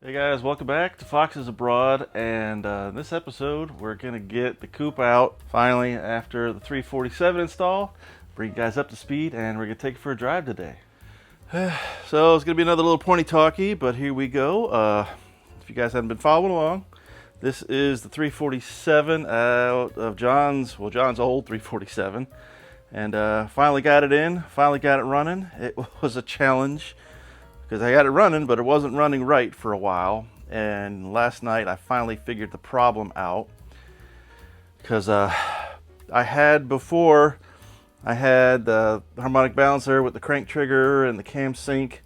Hey guys, welcome back to Foxes Abroad, and in this episode we're going to get the coupe out finally after the 347 install, bring you guys up to speed, and we're going to take it for a drive today. So it's going to be another little pointy talkie, but here we go. If you guys haven't been following along, this is the 347 out of John's old 347, and finally got it in, finally got it running. It was a challenge because I got it running, but it wasn't running right for a while. And last night I finally figured the problem out, because I had the harmonic balancer with the crank trigger and the cam sync,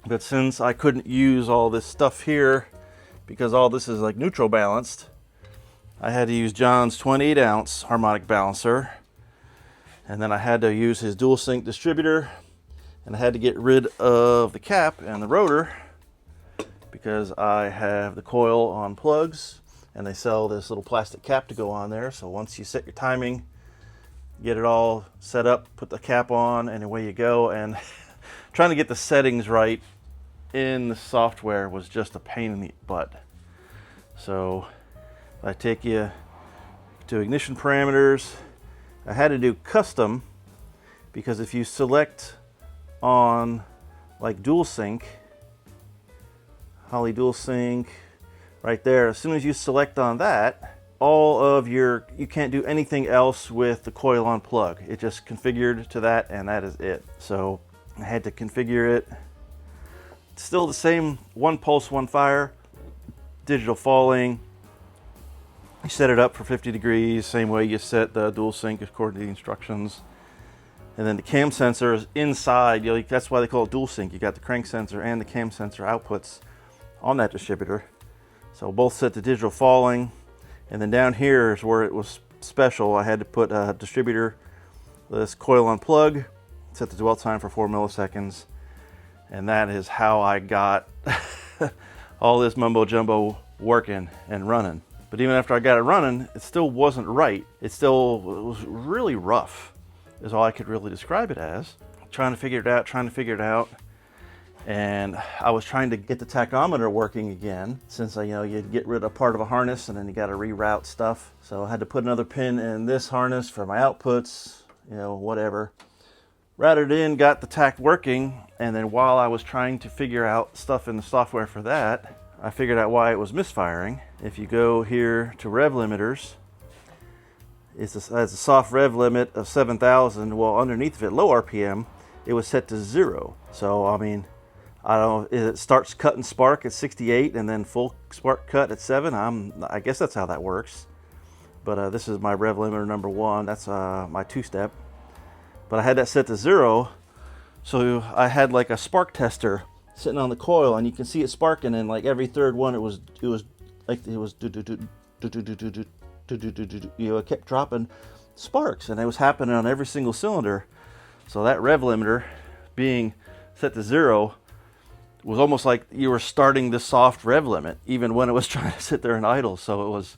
but since I couldn't use all this stuff here because all this is like neutral balanced, I had to use John's 28 ounce harmonic balancer, and then I had to use his dual sync distributor. And I had to get rid of the cap and the rotor because I have the coil on plugs, and they sell this little plastic cap to go on there. So once you set your timing, get it all set up, put the cap on, and away you go. And trying to get the settings right in the software was just a pain in the butt. So I take you to ignition parameters. I had to do custom because if you select on like dual sync, Holley dual sync right there, as soon as you select on that, you can't do anything else with the coil on plug. It just configured to that, and that is it. So I had to configure it. It's still the same, one pulse, one fire, digital falling. You set it up for 50 degrees, same way you set the dual sync according to the instructions. And then the cam sensor is inside. That's why they call it dual sync. You got the crank sensor and the cam sensor outputs on that distributor. So both set to digital falling. And then down here is where it was special. I had to put a distributor, this coil on plug, set the dwell time for 4 milliseconds. And that is how I got all this mumbo jumbo working and running. But even after I got it running, it still wasn't right. It was really rough, is all I could really describe it as. Trying to figure it out. And I was trying to get the tachometer working again, since you get rid of part of a harness and then you got to reroute stuff. So I had to put another pin in this harness for my outputs, whatever. Routed in, got the tach working, and then while I was trying to figure out stuff in the software for that, I figured out why it was misfiring. If you go here to rev limiters, it has a soft rev limit of 7,000. Well, underneath of it, low RPM, it was set to 0. So, I don't know, it starts cut and spark at 68 and then full spark cut at 7. I guess that's how that works. But this is my rev limiter number 1. That's my 2-step. But I had that set to 0. So I had like a spark tester sitting on the coil, and you can see it sparking, and like every third one, it kept dropping sparks, and it was happening on every single cylinder. So that rev limiter being set to 0 was almost like you were starting the soft rev limit even when it was trying to sit there and idle. So it was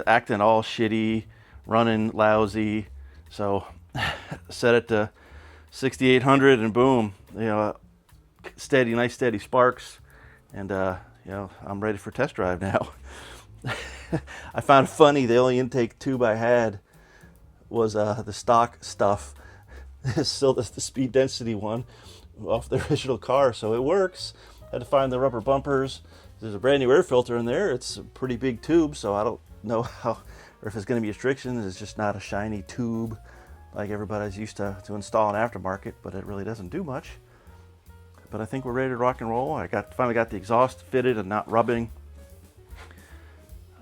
acting all shitty, running lousy. So set it to 6800, and boom, nice steady sparks, and I'm ready for test drive now. I found it funny, the only intake tube I had was the stock stuff. Still the speed density one off the original car, so it works. Had to find the rubber bumpers. There's a brand new air filter in there. It's a pretty big tube, so I don't know or if it's going to be restrictions. It's just not a shiny tube like everybody's used to install in aftermarket, but it really doesn't do much. But I think we're ready to rock and roll. I finally got the exhaust fitted and not rubbing.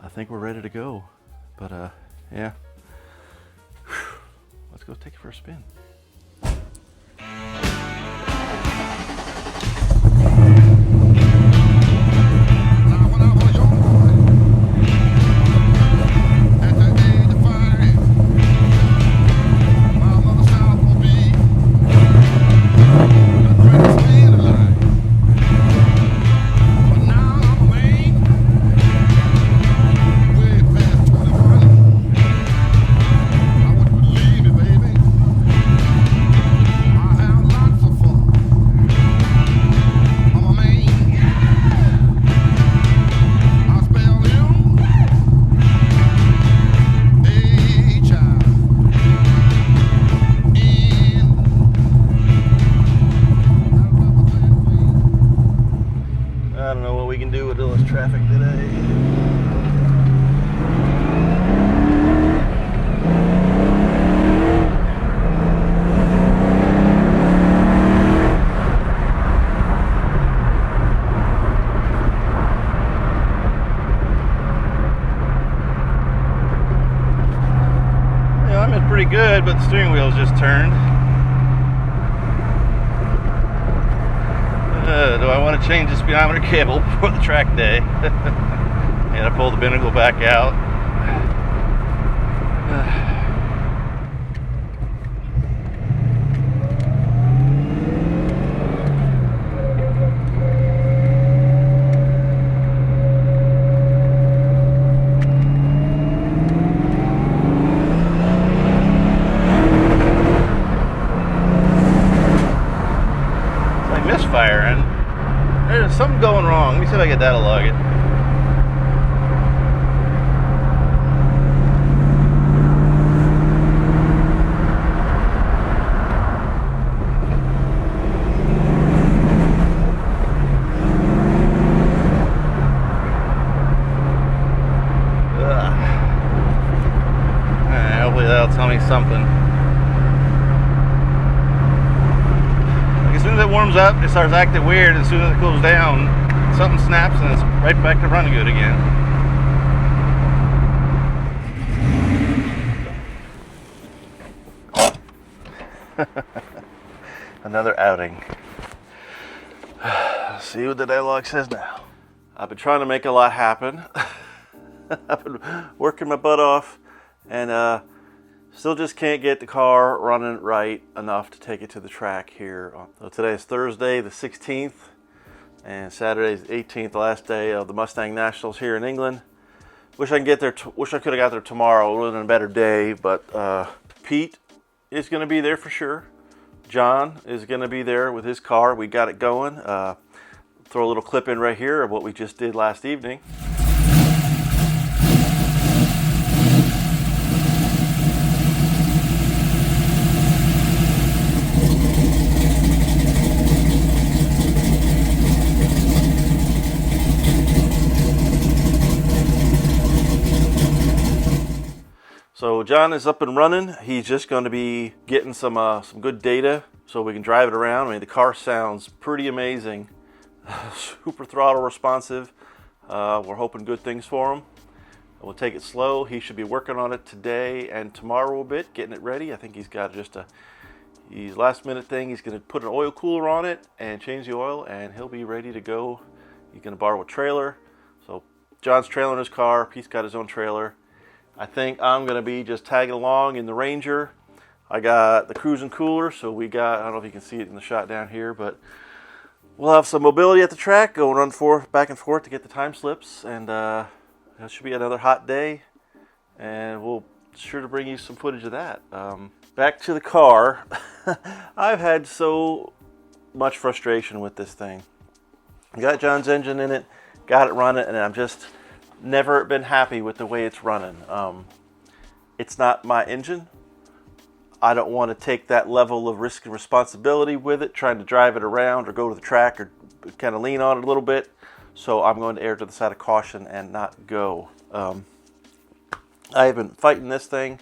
I think we're ready to go. But yeah. Let's go take it for a spin. I don't know what we can do with all this traffic today. Pretty good, but the steering wheel's just turned. Do I want to change the speedometer cable before the track day? And I pull the binnacle back out. Misfiring. There's something going wrong. Let me see if I can data log it. Hopefully that'll tell me something. As soon as it warms up, it starts acting weird. As soon as it cools down, something snaps and it's right back to running good again. Another outing. Let's see what the dialogue says now. I've been trying to make a lot happen. I've been working my butt off and still just can't get the car running right enough to take it to the track here. So today is Thursday the 16th and Saturday is the 18th, the last day of the Mustang Nationals here in England. Wish I could get there. Wish I could have got there tomorrow. It would have been a better day, but Pete is going to be there for sure. John is going to be there with his car. We got it going. Throw a little clip in right here of what we just did last evening. So John is up and running. He's just going to be getting some good data so we can drive it around. I mean, the car sounds pretty amazing. Super throttle responsive. We're hoping good things for him. We'll take it slow. He should be working on it today and tomorrow a bit, getting it ready. I think he's got just his last minute thing. He's going to put an oil cooler on it and change the oil, and he'll be ready to go. He's going to borrow a trailer. So John's trailing his car. Pete's got his own trailer. I think I'm going to be just tagging along in the Ranger. I got the cruising cooler, so I don't know if you can see it in the shot down here, but we'll have some mobility at the track, going back and forth to get the time slips, and it should be another hot day, and we'll sure to bring you some footage of that. Back to the car. I've had so much frustration with this thing. Got John's engine in it, got it running, and I'm just never been happy with the way it's running. It's not my engine. I don't want to take that level of risk and responsibility with it, trying to drive it around or go to the track or kind of lean on it a little bit. So I'm going to err to the side of caution and not go. I have been fighting this thing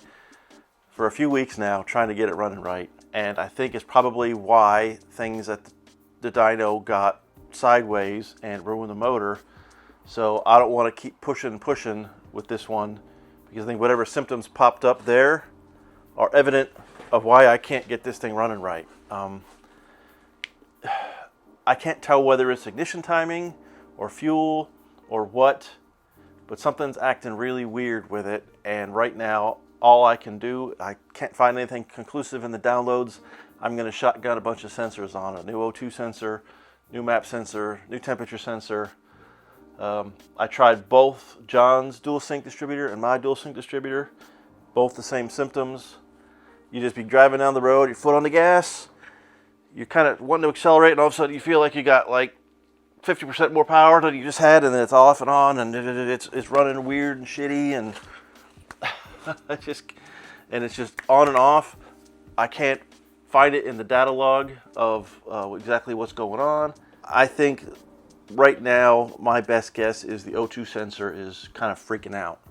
for a few weeks now, trying to get it running right. And I think it's probably why things at the dyno got sideways and ruined the motor. So I don't want to keep pushing with this one, because I think whatever symptoms popped up there are evident of why I can't get this thing running right. I can't tell whether it's ignition timing or fuel or what, but something's acting really weird with it. And right now, all I can do, I can't find anything conclusive in the downloads. I'm going to shotgun a bunch of sensors on it. New O2 sensor, new map sensor, new temperature sensor. I tried both John's dual sync distributor and my dual sync distributor, both the same symptoms. You just be driving down the road, your foot on the gas, you're kind of wanting to accelerate, and all of a sudden you feel like you got like 50% more power than you just had, and then it's off and on, and it's running weird and shitty, and it's just on and off. I can't find it in the data log of exactly what's going on. I think right now, my best guess is the O2 sensor is kind of freaking out,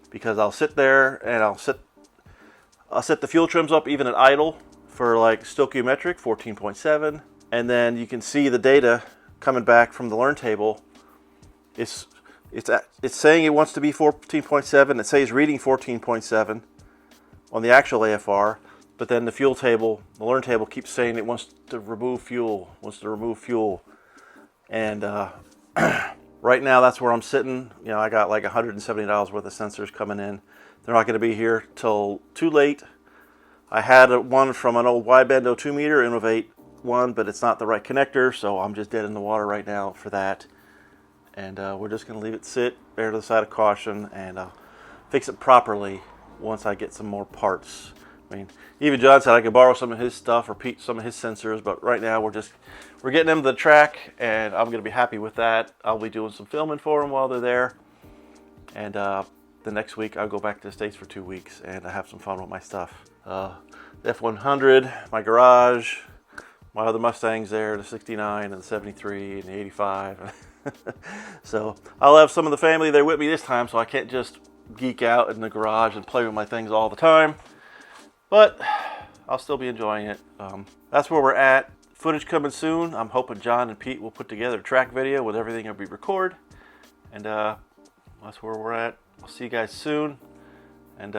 because I'll sit there and I'll set the fuel trims up even at idle for like stoichiometric 14.7, and then you can see the data coming back from the learn table. It's saying it wants to be 14.7. It says reading 14.7 on the actual AFR, but then the fuel table, the learn table, keeps saying it wants to remove fuel, and right now that's where I'm sitting. You know, I got like $170 worth of sensors coming in. They're not going to be here till too late. I had one from an old wideband O2 meter, Innovate one, but it's not the right connector, so I'm just dead in the water right now for that. And we're just going to leave it sit, err to the side of caution, and fix it properly once I get some more parts. I mean, even John said I could borrow some of his stuff or some of his sensors, but right now we're getting them to the track, and I'm going to be happy with that. I'll be doing some filming for them while they're there, and the next week I'll go back to the States for 2 weeks and I have some fun with my stuff. The F100, my garage, my other Mustangs there, the 69 and the 73 and the 85. So I'll have some of the family there with me this time, so I can't just geek out in the garage and play with my things all the time. But I'll still be enjoying it. That's where we're at. Footage coming soon. I'm hoping John and Pete will put together a track video with everything that we record. And that's where we're at. I'll see you guys soon. And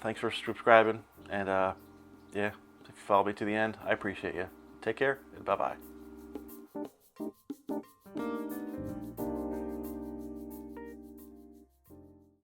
thanks for subscribing. And yeah, if you follow me to the end, I appreciate you. Take care and bye-bye.